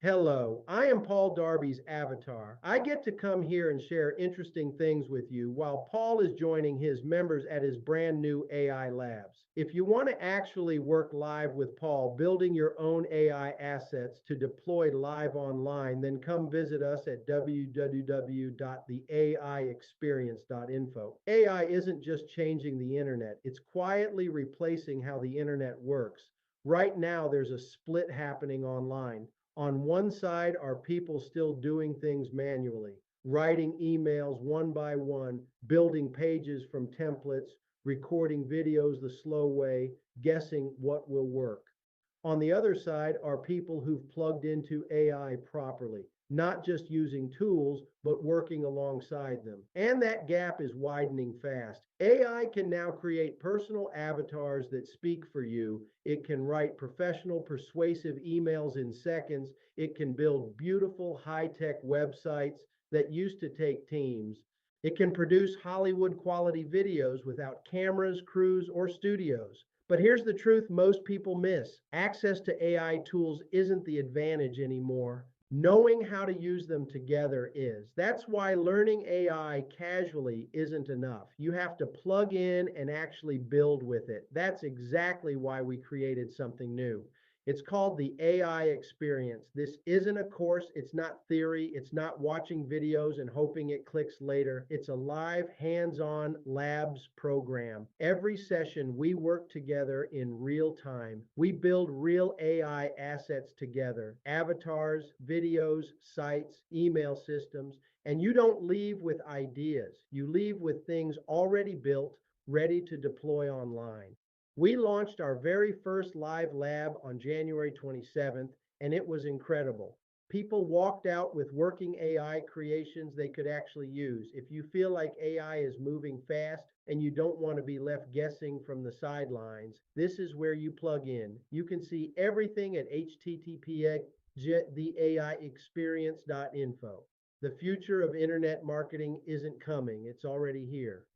Hello, I am Paul Darby's avatar. I get to come here and share interesting things with you while Paul is joining his members at his brand new AI labs. If you want to actually work live with Paul, building your own AI assets to deploy live online, then come visit us at www.theaiexperience.info. AI isn't just changing the internet, it's quietly replacing how the internet works. Right now, there's a split happening online. On one side are people still doing things manually, writing emails one by one, building pages from templates, recording videos the slow way, guessing what will work. On the other side are people who've plugged into AI properly, not just using tools, but working alongside them. And that gap is widening fast. AI can now create personal avatars that speak for you. It can write professional, persuasive emails in seconds. It can build beautiful, high tech websites that used to take teams. It can produce Hollywood quality videos without cameras, crews, or studios. But here's the truth most people miss: access to AI tools isn't the advantage anymore. Knowing how to use them together is. That's why learning AI casually isn't enough. You have to plug in and actually build with it. That's exactly why we created something new. It's called the AI experience. This isn't a course, it's not theory, it's not watching videos and hoping it clicks later. It's a live, hands on labs program. Every session, we work together in real time. We build real AI assets together: avatars, videos, sites, email systems. And you don't leave with ideas, you leave with things already built, ready to deploy online. We launched our very first live lab on January 27th, and it was incredible. People walked out with working AI creations they could actually use. If you feel like AI is moving fast and you don't want to be left guessing from the sidelines, this is where you plug in. You can see everything at https theaiexperience.info. The future of internet marketing isn't coming, it's already here.